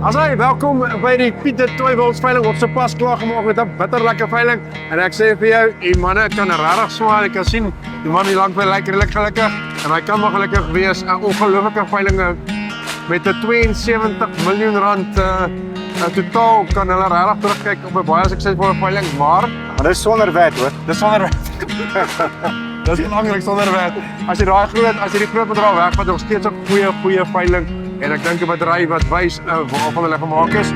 Asai, welkom by die Pieter Toiwils veiling. Ons sopas klaar gemaak met 'n bitterlekker veiling. En ek sê vir jou, die manne kan regtig swaar. Ek kan sien die man hier lank by lyk redelik gelukkig en hy kan maar gelukkig wees. 'n Ongelooflike veiling met 'n 72 miljoen rand totaal kan hulle regtig terugkyk op 'n baie suksesvolle veiling, maar dis sonder wet hoor. dis sonder wet. Dis belangrik sonder wet. As jy die groot bedrag wegvat, nog steeds 'n goeie veiling. En ek dink 'n bedryf wat wys waarvan hulle gemaak is,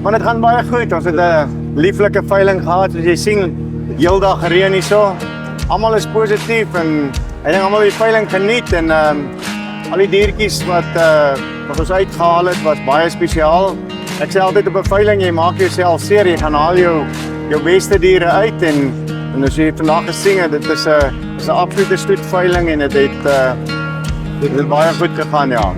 Maar dit gaan baie goed. Ons het 'n lieflike veiling gehad. Soos jy sien, heeldag gereën hierso. Almal is positief en ek dink almal het die veiling geniet en al die diertjies wat ons uitgehaal het was baie spesiaal. Ek sê altyd op 'n veiling, jy maak jouself seer, jy gaan haal jou beste diere uit en as jy vandag gesien het, dit is 'n absolute stoetveiling en dit het baie goed gegaan, ja.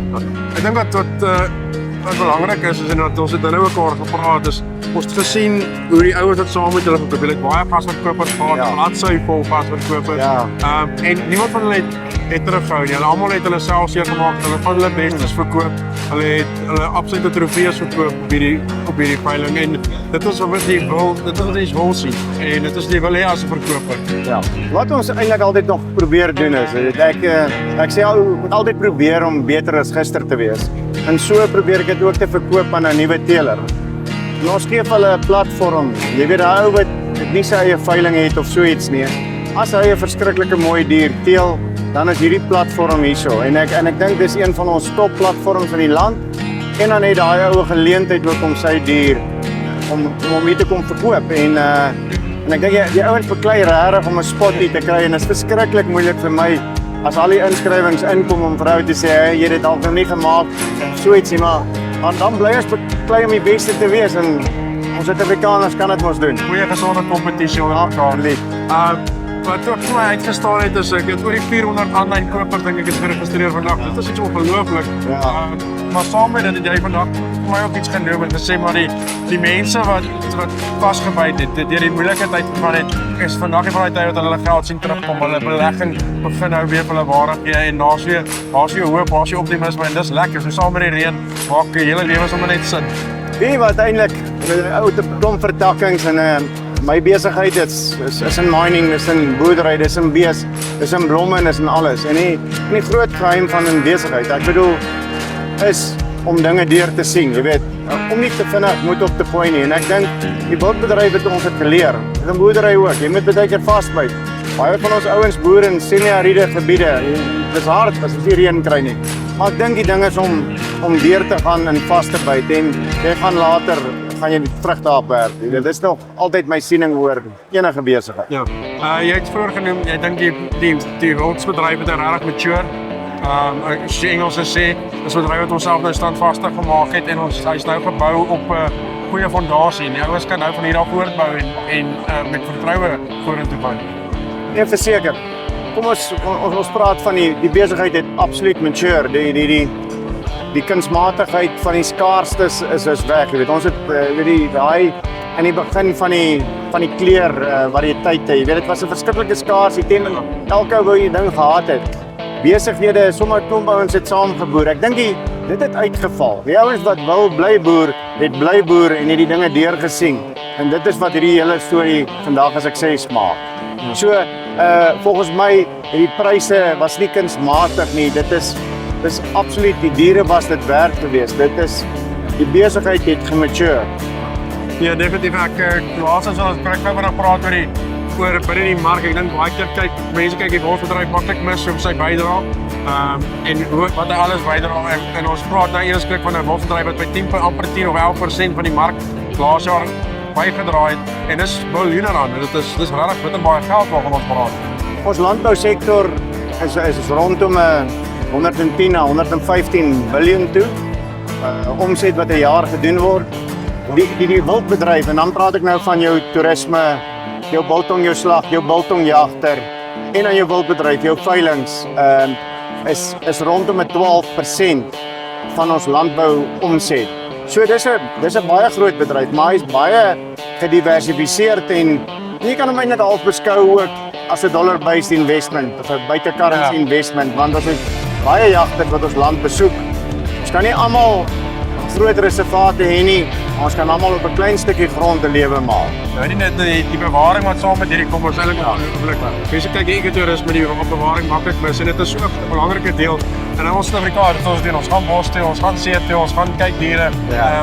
Ek dink wat belangrik is en dat ons het nou mekaar gepraat is, ons het gesien hoe die ouers dit saam met hulle gekoop het. Baie gasverkopers gehad, bladsy vol gasverkopers. Ja. En niemand van hulle het teruggehou nie. Hulle almal het hulle self seer gemaak, hulle van hulle bestes verkoop. Hulle het hulle absolute trofees verkoop op hierdie veiling en dit is wat jy wil sien. En dit is wat jy wil hê as 'n verkoper. Ja. Wat ons eintlik altyd nog probeer doen is, ek sê moet altyd probeer om beter as gister te wees. En so probeer ek dit ook te verkoop aan 'n nuwe teeler. En ons gee hulle 'n platform. Jy weet daai ou wat nie sy eie veiling het of so iets nie. As hy 'n verskriklike mooi dier teel, dan is hierdie platform hierso. En ek dink dis een van ons top platforms in die land. En dan het daai ou 'n geleentheid ook om sy dier om hier te kom verkoop en ek dink die ouens beklei regtig om 'n spot hier te kry en dit is verskriklik moeilik vir my as al die inskrywings inkom om vir ou te sê hey, jy het dit al nog nie gemaak so ietsie maar dan bly ons beklei om die beste te wees en ons Suid-Afrikaners kan dit mos doen. Goeie gesonde kompetisie onder mekaar. Wat ook vir my uitgestaan het is ek het oor die 400 aanlyn kopers dink ek is geregistreer vandag. Dit is iets ongelooflik. Ja. Maar saam met dit het jy vandag vir my ook iets genoem en gesê maar die mense wat vasgebyt het, deur die moeilike tyd gegaan het, is vandag die tyd wat hulle geld sien terugkom. Hulle belegging begin nou weer vir hulle waarde gee en daar's weer hoop, daar's weer optimisme en dis lekker. So saam met die reën maak die hele lewe sommer net sin. Wie wat eintlik ou te klomp vertakkings en my besigheid is in mining, dis in boerdery, dis in bees, dis in blomme en dis in alles. En die groot geheim van 'n besigheid, ek bedoel, is om dinge deur te sien, jy weet, om nie te vinnig moet op te gooi nie. En ek dink die wildbedryf het ons het geleer. In boerdery ook, jy moet baie keer vasbyt. Baie van ons ouens boer in semi-ariede gebiede. Dis hard as jy reën kry nie. Maar ek dink die ding is om deur te gaan en vas te byt en jy gaan later gaan jy vrugte afwerk. Dit is nog altyd my siening oor enige besigheid. Ja. Jy het vroeër genoem, jy dink die wildsbedryf het regtig mature. As jy Engels sê, dis 'n bedryf wat onsself nou standvastig gemaak het en hy's nou gebou op 'n goeie fondasie. Die ouens kan nou van hier af voortbou en met vertroue vorentoe gaan. Nee, verseker. Kom ons praat van die besigheid het absoluut mature. Die kunsmatigheid van die skaarstes is weg. Jy weet, ons het daai in die begin van die kleur variëteite. Jy weet, dit was 'n verskriklike skaars. Elke ou wou jy ding gehad het. Besighede, sommer klomp ouens het saamgeboer. Ek dink dit het uitgeval. Die ouens wat wil bly boer, het bly boer en het die dinge deurgesien. En dit is wat hierdie hele storie vandag as ek sê smaak. So, volgens my, die pryse was nie kunsmatig nie. Dis absoluut, die diere was dit werd geweest. Die besigheid het gemature. Ja, definitief. Laas as ons praat oor binne die mark. Ek dink baie keer mense kyk die wildsbedryf maklik mis op sy bydrae. En wat hy alles bydra en ons praat nou eers kyk van 'n wildsbedryf wat by 10 of 11% van die mark laas jaar bygedra het en dis miljoene rande. Dis regtig baie geld waarvan ons praat. Ons landbousektor is rondom 110 na 115 biljoen toe. Omset wat 'n jaar gedoen word. Die wildbedryf en dan praat ek nou van jou toerisme, jou biltong, jou slag, jou biltongjagter en dan jou wildbedryf, jou veilings is rondom 12% van ons landbou omset. So dis 'n baie groot bedryf, maar hy's baie gediversifiseerd en jy kan hom eintlik half beskou ook as 'n dollar-based investment of 'n buite-currency investment want ons het baie jagters wat ons land besoek. Ons kan nie almal groot reservate hê nie. Ons kan almal op 'n klein stukkie grond 'n lewe maak. Ja, nie net die bewaring wat saam met hierdie kom ons eintlik ongelukkig. Mense kyk ekotourisme die bewaring maklik mis en dit is so 'n belangrike deel. En in ons Suid-Afrika het ons doen, ons gaan bos toe, ons gaan see toe, ons gaan kyk diere.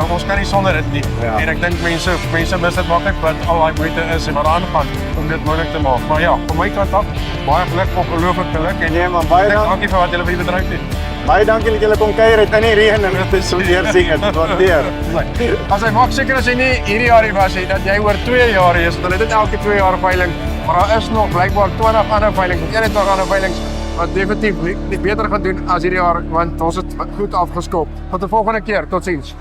Ons kan nie sonder dit nie. Ja. En ek dink mense mis dit maklik wat al daai moeite is en wat daar aangaan om dit moontlik te maak. Maar ja, van my kant af baie geluk, ongelooflik geluk en Nee, maar baie dankie vir wat julle vir die bedryf doen. Baie dankie dat julle kom kuier het in die reën en dit is so deurseker. Waardeer. As hy maak seker as hy nie hierdie jaar hier was nie, dat jy oor 2 jaar is, want hulle het dit elke 2 jaar veiling, maar daar is nog blykbaar 20 ander veilings, 21 ander veilings wat definitief nie beter gaan doen as hierdie jaar, want ons het goed afgeskop. Tot 'n volgende keer, totsiens.